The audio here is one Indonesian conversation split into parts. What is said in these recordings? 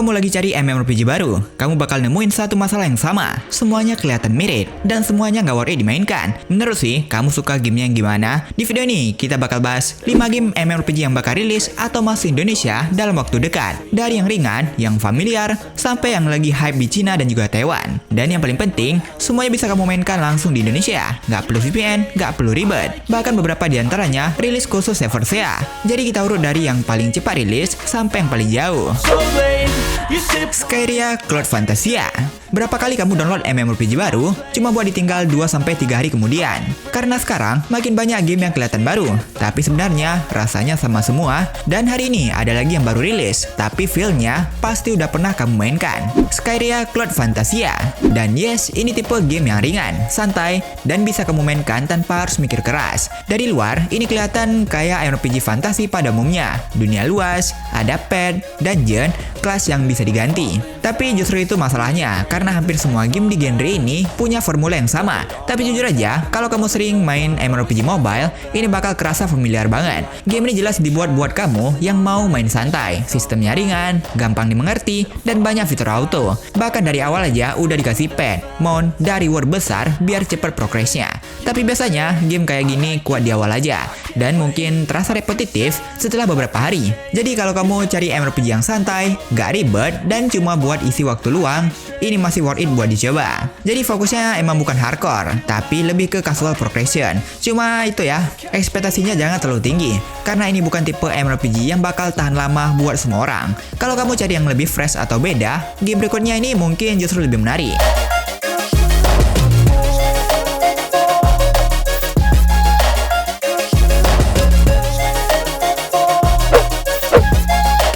kamu lagi cari MMORPG baru, kamu bakal nemuin satu masalah yang sama. Semuanya kelihatan mirip, dan semuanya nggak worth it dimainkan. Menurut sih, kamu suka gamenya yang gimana? Di video ini, kita bakal bahas 5 game MMORPG yang bakal rilis atau masuk Indonesia dalam waktu dekat. Dari yang ringan, yang familiar, sampai yang lagi hype di Cina dan juga Taiwan. Dan yang paling penting, semuanya bisa kamu mainkan langsung di Indonesia. Nggak perlu VPN, nggak perlu ribet. Bahkan beberapa di antaranya rilis khusus server SEA. Jadi kita urut dari yang paling cepat rilis sampai yang paling jauh. Skyria Cloud Fantasia. Berapa kali kamu download MMORPG baru cuma buat ditinggal 2-3 hari kemudian? Karena sekarang makin banyak game yang kelihatan baru, tapi sebenarnya rasanya sama semua. Dan hari ini ada lagi yang baru rilis, tapi feel-nya pasti udah pernah kamu mainkan. Skyria Cloud Fantasia. Dan yes, ini tipe game yang ringan, santai, dan bisa kamu mainkan tanpa harus mikir keras. Dari luar, ini kelihatan kayak RPG fantasi pada umumnya. Dunia luas, ada pet, dungeon, kelas yang bisa diganti. Tapi justru itu masalahnya, karena hampir semua game di genre ini punya formula yang sama. Tapi jujur aja, kalau kamu sering main MMORPG mobile, ini bakal kerasa familiar banget. Game ini jelas dibuat buat kamu yang mau main santai. Sistemnya ringan, gampang dimengerti, dan banyak fitur auto. Bahkan dari awal aja udah dikasih pet, mount, dan reward besar biar cepat progresnya. Tapi biasanya game kayak gini kuat di awal aja, dan mungkin terasa repetitif setelah beberapa hari. Jadi kalau kamu cari MMORPG yang santai, gak ribet, dan cuma buat isi waktu luang, ini masih worth it buat dicoba. Jadi fokusnya emang bukan hardcore, tapi lebih ke casual progression. Cuma itu ya, ekspektasinya jangan terlalu tinggi, karena ini bukan tipe MMORPG yang bakal tahan lama buat semua orang. Kalau kamu cari yang lebih fresh atau beda, game berikutnya ini mungkin justru lebih menarik.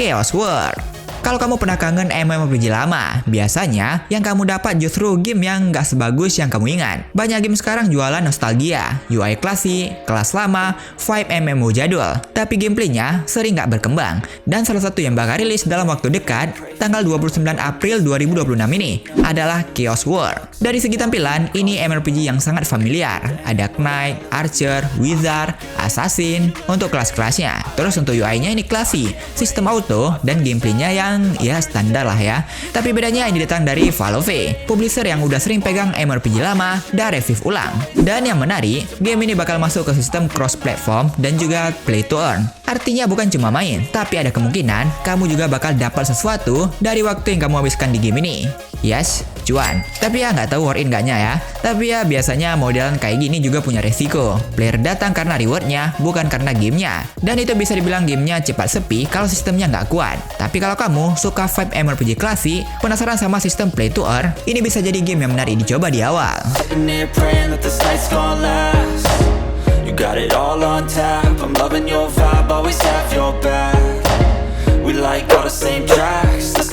Chaos World. Kalau kamu pernah kangen MMORPG lama, biasanya yang kamu dapat justru game yang nggak sebagus yang kamu ingat. Banyak game sekarang jualan nostalgia, UI klasik, kelas lama, vibe MMO jadul, tapi gameplaynya sering nggak berkembang. Dan salah satu yang bakal rilis dalam waktu dekat, tanggal 29 April 2026 ini, adalah Chaos World. Dari segi tampilan, ini MMORPG yang sangat familiar. Ada Knight, Archer, Wizard, Assassin untuk kelas-kelasnya. Terus untuk UI-nya ini klasik, sistem auto, dan gameplaynya yang ya standar lah ya. Tapi bedanya ini datang dari Valve, publisher yang udah sering pegang MMORPG lama dan revive ulang. Dan yang menarik, game ini bakal masuk ke sistem cross-platform dan juga play to earn. Artinya bukan cuma main, tapi ada kemungkinan kamu juga bakal dapat sesuatu dari waktu yang kamu habiskan di game ini. Yes, cuan. Tapi ya nggak tahu worth it nggaknya ya. Tapi ya biasanya modelan kayak gini juga punya resiko. Player datang karena rewardnya, bukan karena gamenya. Dan itu bisa dibilang gamenya cepat sepi kalau sistemnya nggak kuat. Tapi kalau kamu suka vibe MMORPG klasik, penasaran sama sistem play to earn, ini bisa jadi game yang menarik dicoba di awal.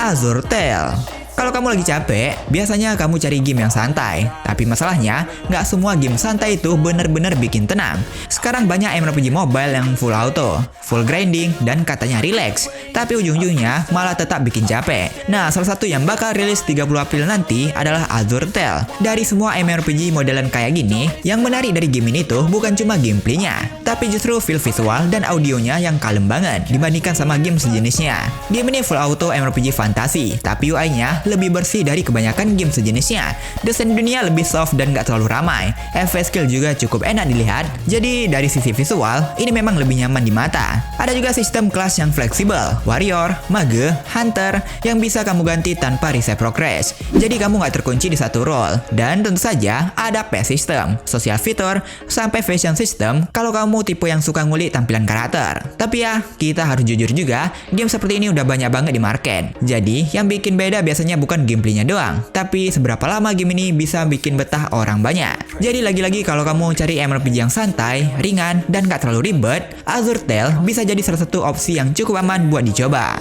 Azure Tale. Kalau kamu lagi capek, biasanya kamu cari game yang santai. Tapi masalahnya, nggak semua game santai itu bener-bener bikin tenang. Sekarang banyak MMORPG mobile yang full auto, full grinding, dan katanya relax. Tapi ujung-ujungnya malah tetap bikin capek. Nah, salah satu yang bakal rilis 30 April nanti adalah Azure Tale. Dari semua MMORPG modelan kayak gini, yang menarik dari game ini tuh bukan cuma gameplaynya, tapi justru feel visual dan audionya yang kalem banget dibandingkan sama game sejenisnya. Game ini full auto MMORPG fantasi, tapi UI-nya lebih bersih dari kebanyakan game sejenisnya. Desain dunia lebih soft dan gak terlalu ramai. Efek skill juga cukup enak dilihat. Jadi dari sisi visual, ini memang lebih nyaman di mata. Ada juga sistem kelas yang fleksibel, warrior, mage, hunter, yang bisa kamu ganti tanpa reset progress. Jadi kamu gak terkunci di satu role. Dan tentu saja ada pet system, social fitur, sampai fashion system kalau kamu tipe yang suka ngulik tampilan karakter. Tapi ya, kita harus jujur juga, game seperti ini udah banyak banget di market. Jadi yang bikin beda biasanya bukan gameplaynya doang, tapi seberapa lama game ini bisa bikin betah orang banyak. Jadi lagi-lagi kalau kamu cari MMORPG yang santai, ringan, dan gak terlalu ribet, Azure Tale bisa jadi salah satu opsi yang cukup aman buat dicoba.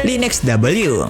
Linex W.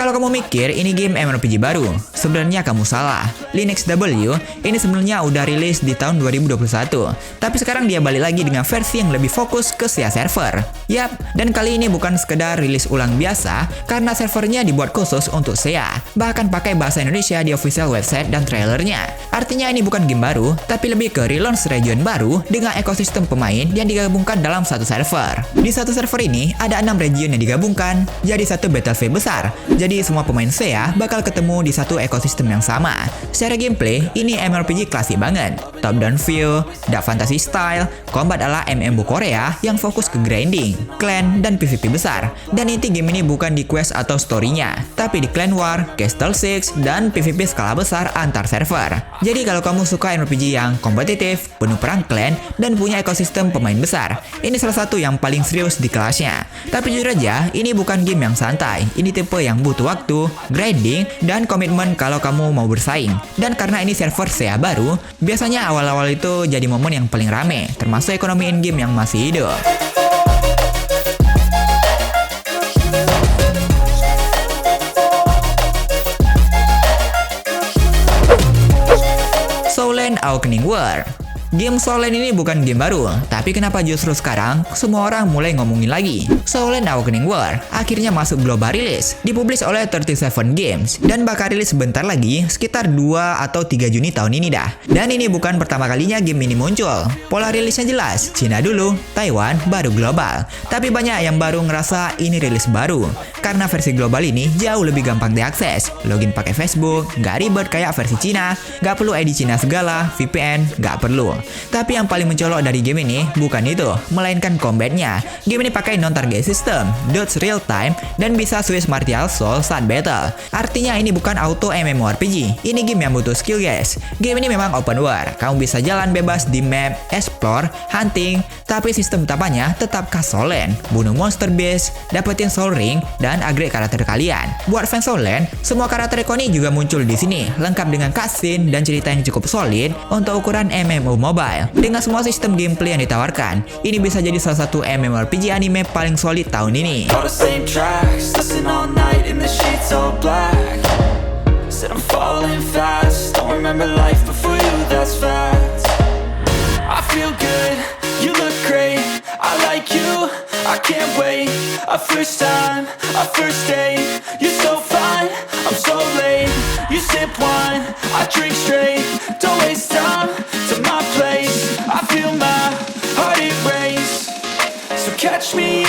Kalau kamu mikir ini game MMORPG baru, sebenarnya kamu salah. Lineage W ini sebenarnya udah rilis di tahun 2021, tapi sekarang dia balik lagi dengan versi yang lebih fokus ke SEA server. Yap, dan kali ini bukan sekedar rilis ulang biasa, karena servernya dibuat khusus untuk SEA. Bahkan pakai bahasa Indonesia di official website dan trailernya. Artinya ini bukan game baru, tapi lebih ke relaunch region baru dengan ekosistem pemain yang digabungkan dalam satu server. Di satu server ini ada 6 region yang digabungkan jadi satu battlefield besar. Jadi semua pemain SEA bakal ketemu di satu ekosistem yang sama. Secara gameplay, ini MMORPG klasik banget. Top down view, dark fantasy style, combat ala MMO Korea yang fokus ke grinding, clan, dan PvP besar. Dan inti game ini bukan di quest atau story-nya, tapi di clan war, castle 6, dan PvP skala besar antar server. Jadi kalau kamu suka MMORPG yang kompetitif, penuh perang clan, dan punya ekosistem pemain besar, ini salah satu yang paling serius di kelasnya. Tapi jujur aja, ini bukan game yang santai. Ini tipe yang butuh waktu, grinding, dan komitmen kalau kamu mau bersaing. Dan karena ini server SEA baru, biasanya awal-awal itu jadi momen yang paling rame, termasuk ekonomi in-game yang masih hidup. Soulland Awakening War. Game Soulland ini bukan game baru, tapi kenapa justru sekarang semua orang mulai ngomongin lagi? Soulland Awakening War akhirnya masuk global release, dipublish oleh 37 Games, dan bakal rilis sebentar lagi, sekitar 2 atau 3 Juni tahun ini dah. Dan ini bukan pertama kalinya game ini muncul. Pola rilisnya jelas, Cina dulu, Taiwan, baru global. Tapi banyak yang baru ngerasa ini rilis baru, karena versi global ini jauh lebih gampang diakses. Login pakai Facebook, nggak ribet kayak versi Cina, nggak perlu ID Cina segala, VPN, nggak perlu. Tapi yang paling mencolok dari game ini bukan itu, melainkan combatnya. Game ini pakai non-target system, dodge real time, dan bisa switch martial soul saat battle. Artinya ini bukan auto MMORPG, ini game yang butuh skill guys. Game ini memang open world, kamu bisa jalan bebas di map, explore, hunting, tapi sistem utamanya tetap khas Soulland, bunuh monster base, dapetin soul ring, dan upgrade karakter kalian. Buat fans Soulland, semua karakter ikonik juga muncul di sini, lengkap dengan cutscene dan cerita yang cukup solid untuk ukuran MMO mobile. Dengan semua sistem gameplay yang ditawarkan, ini bisa jadi salah satu MMORPG anime paling solid tahun ini. I can't wait, a first time, a first date. You're so fine, I'm so late. You sip wine, I drink straight. Don't waste time to my place. I feel my heart erase. So catch me